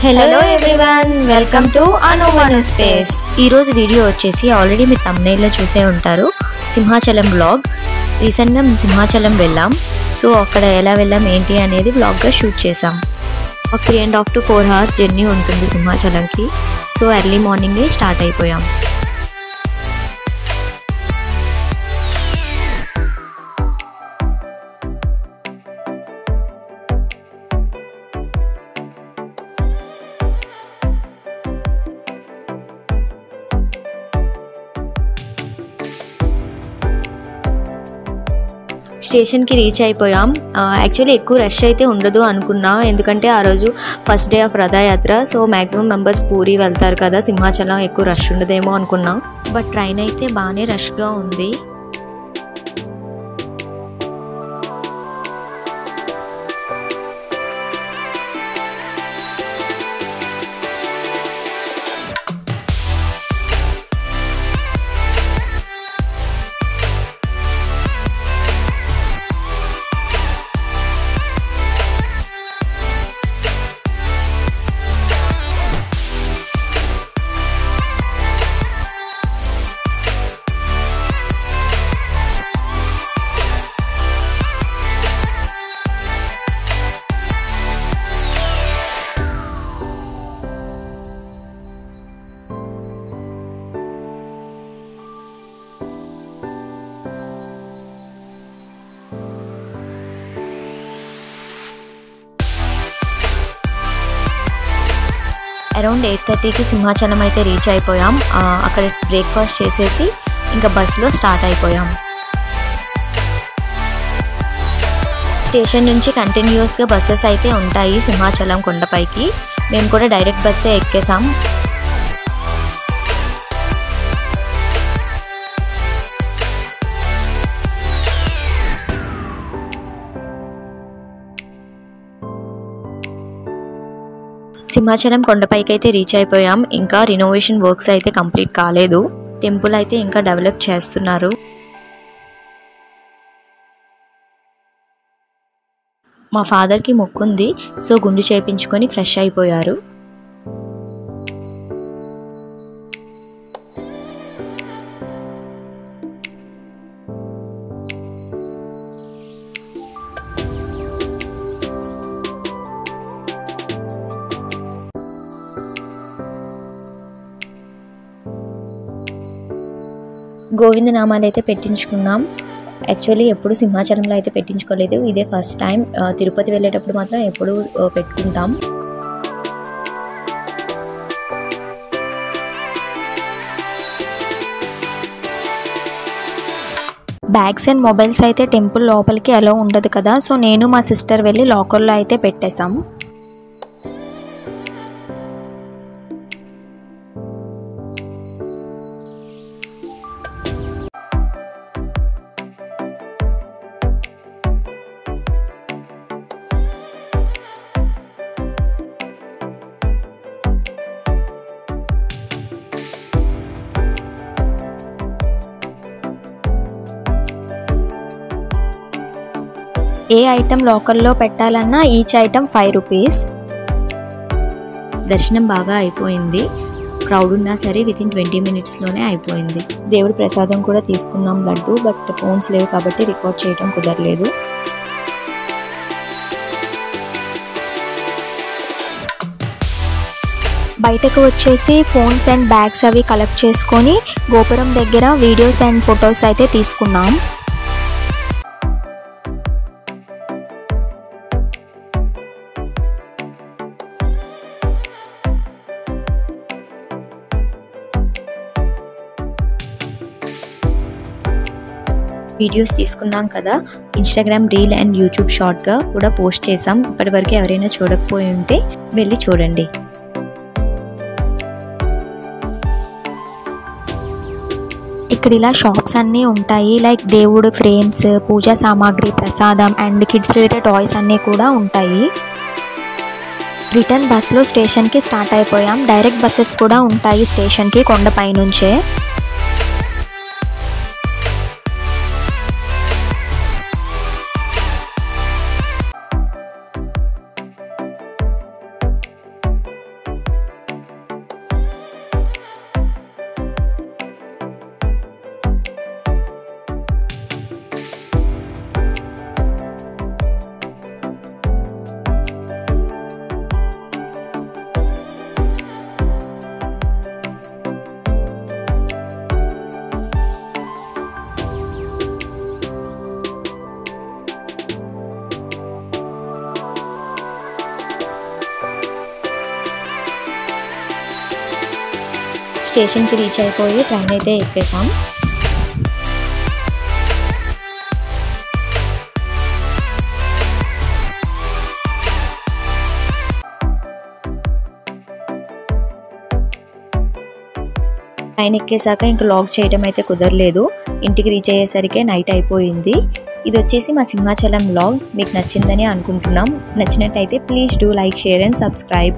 Hello everyone, welcome to Anuvan space. ఈ రోజు video వచ్చేసి ఆల్రెడీ మీరు thumbnail లో చూసే ఉంటారు, సింహాచలం వ్లాగ్. రీసెంట్గా సింహాచలం వెళ్ళాం. సో అక్కడ ఎలా వెళ్ళాం ఏంటి అనేది వ్లాగ్గా షూట్ చేసాం. ఒక 3.5 to 4 hours జర్నీ ఉంటుంది సింహాచలంకి. సో ఎర్లీ మార్నింగే స్టార్ట్ అయిపోయాం. స్టేషన్కి రీచ్ అయిపోయాం. యాక్చువల్లీ ఎక్కువ రష్ అయితే ఉండదు అనుకున్నా, ఎందుకంటే ఆ రోజు first day of Rathyatra. So maximum members Puri వెళ్తారు కదా, సింహాచలం ఎక్కువ రష్ ఉండదేమో అనుకున్నాం. బట్ ట్రైన్ అయితే బాగానే రష్గా ఉంది. అరౌండ్ 8:30కి సింహాచలం అయితే రీచ్ అయిపోయాం. అక్కడ బ్రేక్ఫాస్ట్ చేసేసి ఇంకా బస్సులో స్టార్ట్ అయిపోయాం. స్టేషన్ నుంచి కంటిన్యూస్గా బస్సెస్ అయితే ఉంటాయి సింహాచలం కొండపైకి. మేము కూడా డైరెక్ట్ బస్సే ఎక్కేసాం. సింహాచలం కొండపైకి అయితే రీచ్ అయిపోయాం. ఇంకా రినోవేషన్ వర్క్స్ అయితే కంప్లీట్ కాలేదు. టెంపుల్ అయితే ఇంకా డెవలప్ చేస్తున్నారు. మా ఫాదర్కి మొక్కుంది, సో గుండు చేయించుకొని ఫ్రెష్ అయిపోయారు. గోవింద నామాలు అయితే పెట్టించుకున్నాం. యాక్చువల్లీ ఎప్పుడు సింహాచలంలో అయితే పెట్టించుకోలేదు, ఇదే ఫస్ట్ టైం. తిరుపతి వెళ్ళేటప్పుడు మాత్రం ఎప్పుడు పెట్టుకుంటాం. బ్యాగ్స్ అండ్ మొబైల్స్ అయితే టెంపుల్ లోపలికి అలో ఉండదు కదా, సో నేను మా సిస్టర్ వెళ్ళి లాకర్లో అయితే పెట్టేశాం. ఏ ఐటమ్ లాకర్లో పెట్టాలన్నా ఈచ్ ఐటమ్ 5 రూపీస్. దర్శనం బాగా అయిపోయింది. క్రౌడ్ ఉన్నా సరే వితిన్ 20 minutesలోనే అయిపోయింది. దేవుడి ప్రసాదం కూడా తీసుకున్నాం, లడ్డు. బట్ ఫోన్స్ లేవు కాబట్టి రికార్డ్ చేయడం కుదరలేదు. బయటకు వచ్చేసి ఫోన్స్ అండ్ బ్యాగ్స్ అవి కలెక్ట్ చేసుకొని గోపురం దగ్గర వీడియోస్ అండ్ ఫొటోస్ అయితే తీసుకున్నాం. వీడియోస్ తీసుకున్నాం కదా, ఇన్స్టాగ్రామ్ రీల్ అండ్ యూట్యూబ్ షార్ట్గా కూడా పోస్ట్ చేసాం. ఇప్పటి వరకు ఎవరైనా చూడకపోయి ఉంటే వెళ్ళి చూడండి. ఇక్కడ ఇలా షాప్స్ అన్నీ ఉంటాయి. లైక్ దేవుడు ఫ్రేమ్స్, పూజా సామాగ్రి, ప్రసాదం అండ్ కిడ్స్ రిలేటెడ్ టాయ్స్ అన్నీ కూడా ఉంటాయి. రిటర్న్ బస్లో స్టేషన్కి స్టార్ట్ అయిపోయాం. డైరెక్ట్ బస్సెస్ కూడా ఉంటాయి స్టేషన్కి కొండపై నుంచే. స్టేషన్కి రీచ్ అయిపోయి ట్రైన్ అయితే ఎక్కేసాం. ట్రైన్ ఎక్కేసాక ఇంకా లాగ్ చేయడం అయితే కుదరలేదు. ఇంటికి రీచ్ అయ్యేసరికి నైట్ అయిపోయింది. ఇది వచ్చేసి మా సింహాచలం వ్లాగ్. మీకు నచ్చిందని అనుకుంటున్నాం. నచ్చినట్టయితే please do like, share and subscribe.